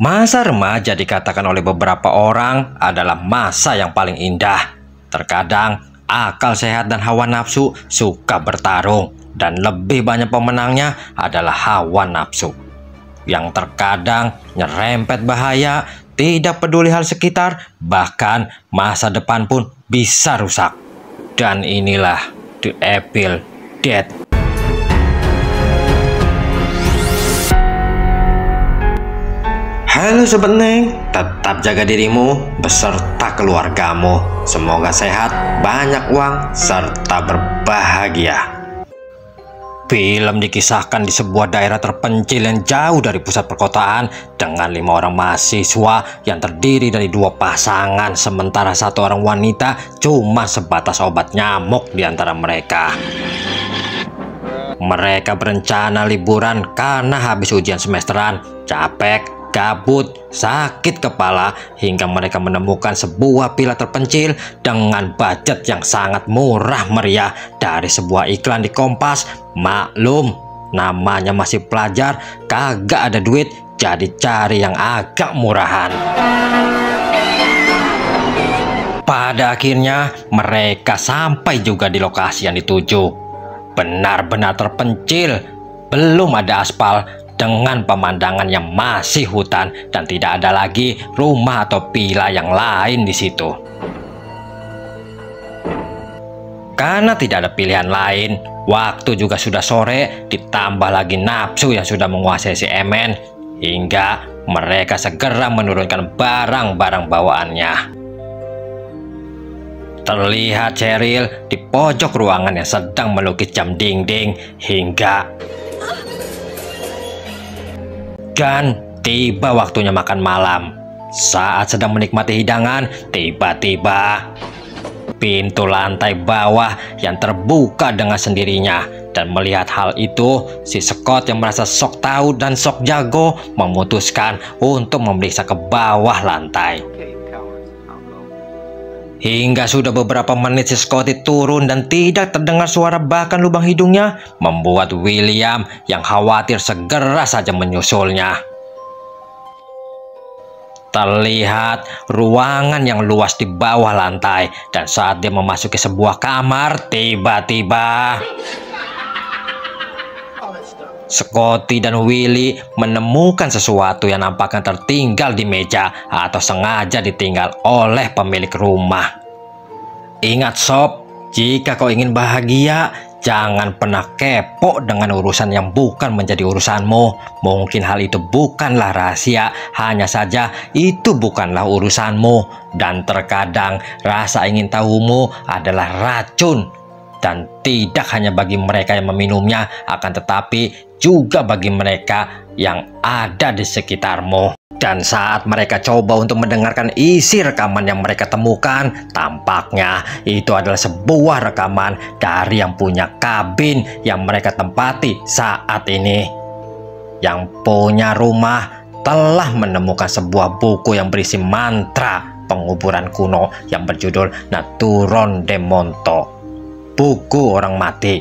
Masa remaja dikatakan oleh beberapa orang adalah masa yang paling indah. Terkadang akal sehat dan hawa nafsu suka bertarung, dan lebih banyak pemenangnya adalah hawa nafsu yang terkadang nyerempet bahaya, tidak peduli hal sekitar, bahkan masa depan pun bisa rusak. Dan inilah The Evil Dead. Halo Sobat Neng, tetap jaga dirimu beserta keluargamu. Semoga sehat, banyak uang, serta berbahagia. Film dikisahkan di sebuah daerah terpencil yang jauh dari pusat perkotaan dengan 5 orang mahasiswa yang terdiri dari 2 pasangan, sementara 1 orang wanita cuma sebatas obat nyamuk di antara mereka. Mereka berencana liburan karena habis ujian semesteran, capek, gabut, sakit kepala, hingga mereka menemukan sebuah villa terpencil dengan budget yang sangat murah meriah dari sebuah iklan di Kompas. Maklum, namanya masih pelajar, kagak ada duit, jadi cari yang agak murahan. Pada akhirnya mereka sampai juga di lokasi yang dituju. Benar-benar terpencil, belum ada aspal, dengan pemandangan yang masih hutan dan tidak ada lagi rumah atau villa yang lain di situ. Karena tidak ada pilihan lain, waktu juga sudah sore, ditambah lagi nafsu yang sudah menguasai si Emen, hingga mereka segera menurunkan barang-barang bawaannya. Terlihat Cheryl di pojok ruangan yang sedang melukis jam dinding, hingga dan tiba waktunya makan malam. Saat sedang menikmati hidangan, tiba-tiba pintu lantai bawah yang terbuka dengan sendirinya. Dan melihat hal itu, si Scott yang merasa sok tahu dan sok jago memutuskan untuk memeriksa ke bawah lantai. Hingga sudah beberapa menit si Scotty turun dan tidak terdengar suara, bahkan lubang hidungnya membuat William yang khawatir segera saja menyusulnya. Terlihat ruangan yang luas di bawah lantai, dan saat dia memasuki sebuah kamar, tiba-tiba Scotty dan Willy menemukan sesuatu yang nampaknya tertinggal di meja atau sengaja ditinggal oleh pemilik rumah. Ingat sob, jika kau ingin bahagia, jangan pernah kepo dengan urusan yang bukan menjadi urusanmu. Mungkin hal itu bukanlah rahasia, hanya saja itu bukanlah urusanmu. Dan terkadang rasa ingin tahumu adalah racun. Dan tidak hanya bagi mereka yang meminumnya, akan tetapi juga bagi mereka yang ada di sekitarmu. Dan saat mereka coba untuk mendengarkan isi rekaman yang mereka temukan, tampaknya itu adalah sebuah rekaman dari yang punya kabin yang mereka tempati saat ini. Yang punya rumah telah menemukan sebuah buku yang berisi mantra penguburan kuno yang berjudul Naturon de Monto. Buku orang mati.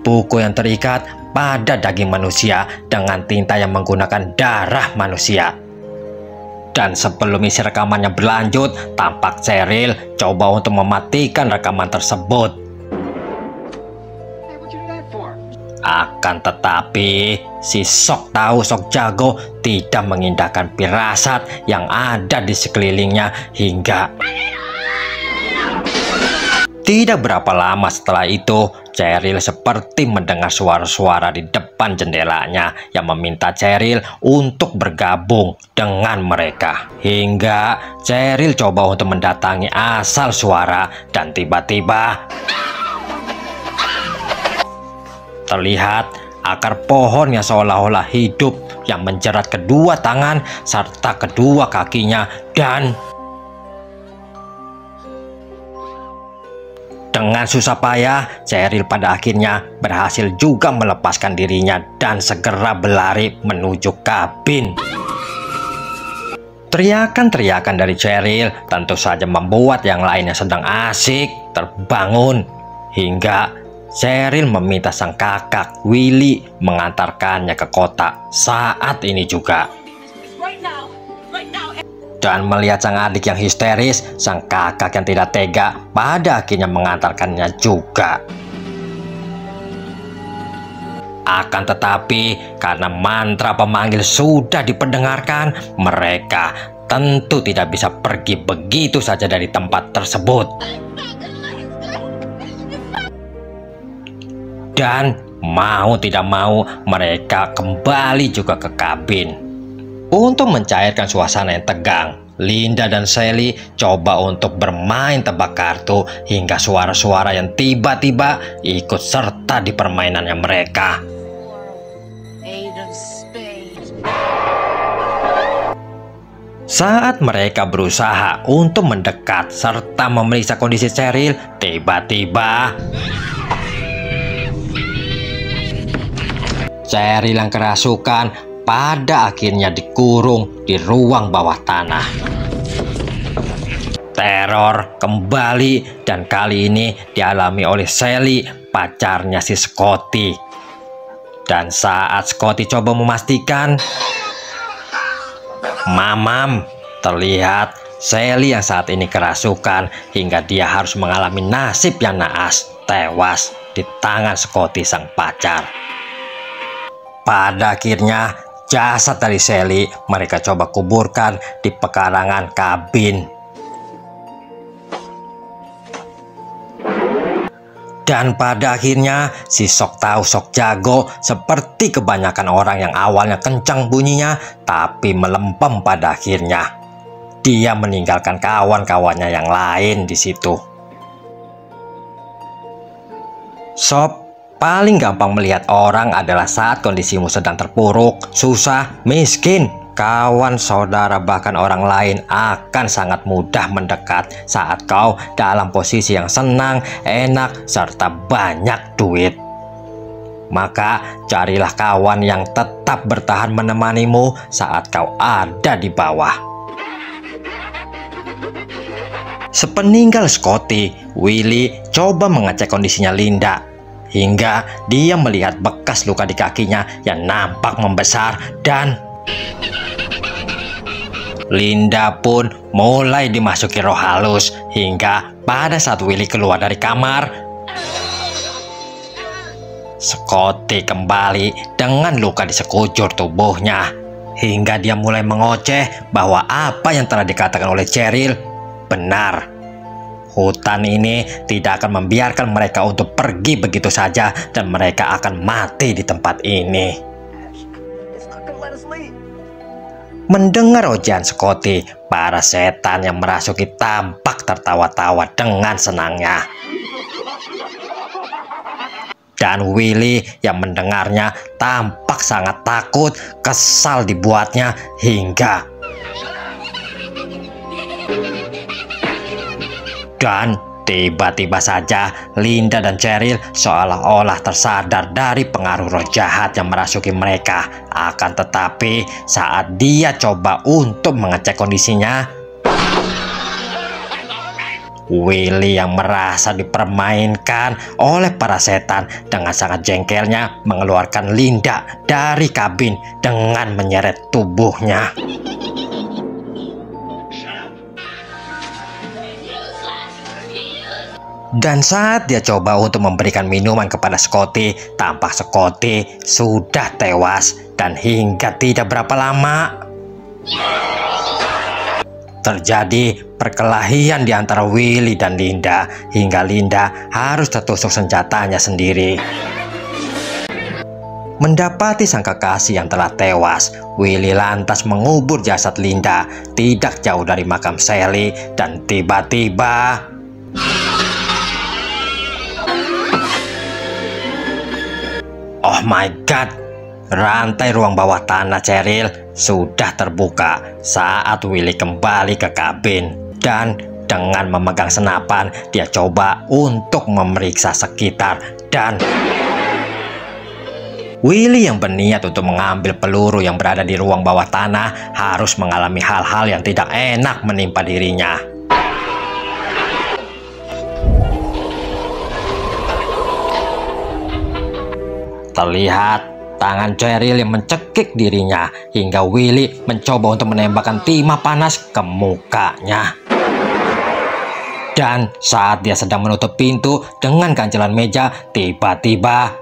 Buku yang terikat pada daging manusia dengan tinta yang menggunakan darah manusia. Dan sebelum isi rekamannya berlanjut, tampak Cheryl coba untuk mematikan rekaman tersebut. Akan tetapi si sok tahu sok jago tidak mengindahkan firasat yang ada di sekelilingnya, hingga tidak berapa lama setelah itu, Cheryl seperti mendengar suara-suara di depan jendelanya yang meminta Cheryl untuk bergabung dengan mereka. Hingga Cheryl coba untuk mendatangi asal suara, dan tiba-tiba terlihat akar pohon yang seolah-olah hidup yang menjerat kedua tangan serta kedua kakinya, dan dengan susah payah, Cheryl pada akhirnya berhasil juga melepaskan dirinya dan segera berlari menuju kabin. Teriakan-teriakan dari Cheryl tentu saja membuat yang lain yang sedang asik terbangun, hingga Cheryl meminta sang kakak Willy mengantarkannya ke kota saat ini juga. Dan melihat sang adik yang histeris, sang kakak yang tidak tega pada akhirnya mengantarkannya juga. Akan tetapi, karena mantra pemanggil sudah diperdengarkan, mereka tentu tidak bisa pergi begitu saja dari tempat tersebut. Dan mau tidak mau, mereka kembali juga ke kabin. Untuk mencairkan suasana yang tegang, Linda dan Sally coba untuk bermain tebak kartu hingga suara-suara yang tiba-tiba ikut serta di permainannya mereka. Saat mereka berusaha untuk mendekat serta memeriksa kondisi Cheryl, tiba-tiba Cheryl yang kerasukan pada akhirnya dikurung di ruang bawah tanah. Teror kembali dan kali ini dialami oleh Sally, pacarnya si Scotty. Dan saat Scotty coba memastikan, mamam, terlihat Sally yang saat ini kerasukan hingga dia harus mengalami nasib yang naas, tewas di tangan Scotty sang pacar. Pada akhirnya jasad dari Sally mereka coba kuburkan di pekarangan kabin. Dan pada akhirnya si sok tahu sok jago seperti kebanyakan orang yang awalnya kencang bunyinya tapi melempem pada akhirnya. Dia meninggalkan kawan-kawannya yang lain di situ. Sob, paling gampang melihat orang adalah saat kondisimu sedang terpuruk, susah, miskin. Kawan, saudara, bahkan orang lain akan sangat mudah mendekat saat kau dalam posisi yang senang, enak, serta banyak duit. Maka carilah kawan yang tetap bertahan menemanimu saat kau ada di bawah. Sepeninggal Scotty, Willy coba mengecek kondisinya Linda. Hingga dia melihat bekas luka di kakinya yang nampak membesar dan Linda pun mulai dimasuki roh halus hingga pada saat Willy keluar dari kamar, Scotty kembali dengan luka di sekujur tubuhnya hingga dia mulai mengoceh bahwa apa yang telah dikatakan oleh Cheryl benar. Hutan ini tidak akan membiarkan mereka untuk pergi begitu saja dan mereka akan mati di tempat ini. Mendengar ocehan Scotty, para setan yang merasuki tampak tertawa-tawa dengan senangnya. Dan Willy yang mendengarnya tampak sangat takut, kesal dibuatnya hingga dan tiba-tiba saja Linda dan Cheryl seolah-olah tersadar dari pengaruh roh jahat yang merasuki mereka. Akan tetapi saat dia coba untuk mengecek kondisinya, Willy yang merasa dipermainkan oleh para setan dengan sangat jengkelnya mengeluarkan Linda dari kabin dengan menyeret tubuhnya. Dan saat dia coba untuk memberikan minuman kepada Scotty, tampak Scotty sudah tewas. Dan hingga tidak berapa lama terjadi perkelahian di antara Willy dan Linda hingga Linda harus tertusuk senjatanya sendiri. Mendapati sang kekasih yang telah tewas, Willy lantas mengubur jasad Linda tidak jauh dari makam Sally dan tiba-tiba oh my god, rantai ruang bawah tanah Cheryl sudah terbuka saat Willy kembali ke kabin. Dan dengan memegang senapan, dia coba untuk memeriksa sekitar. Dan Willy yang berniat untuk mengambil peluru yang berada di ruang bawah tanah harus mengalami hal-hal yang tidak enak menimpa dirinya. Terlihat tangan Cheryl yang mencekik dirinya hingga Willy mencoba untuk menembakkan timah panas ke mukanya. Dan saat dia sedang menutup pintu dengan ganjalan meja, tiba-tiba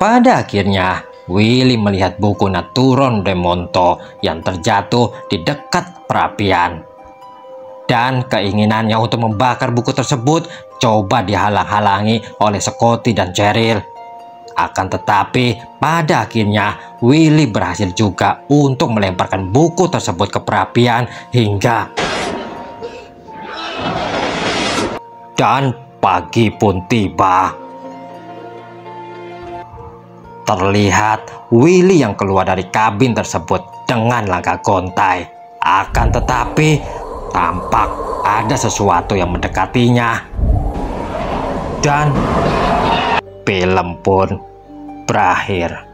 pada akhirnya Willy melihat buku Naturon de Monto yang terjatuh di dekat perapian. Dan keinginannya untuk membakar buku tersebut coba dihalang-halangi oleh Scotty dan Cheryl. Akan tetapi pada akhirnya Willy berhasil juga untuk melemparkan buku tersebut ke perapian hingga dan pagi pun tiba. Terlihat Willy yang keluar dari kabin tersebut dengan langkah gontai. Akan tetapi tampak ada sesuatu yang mendekatinya. Dan film pun berakhir.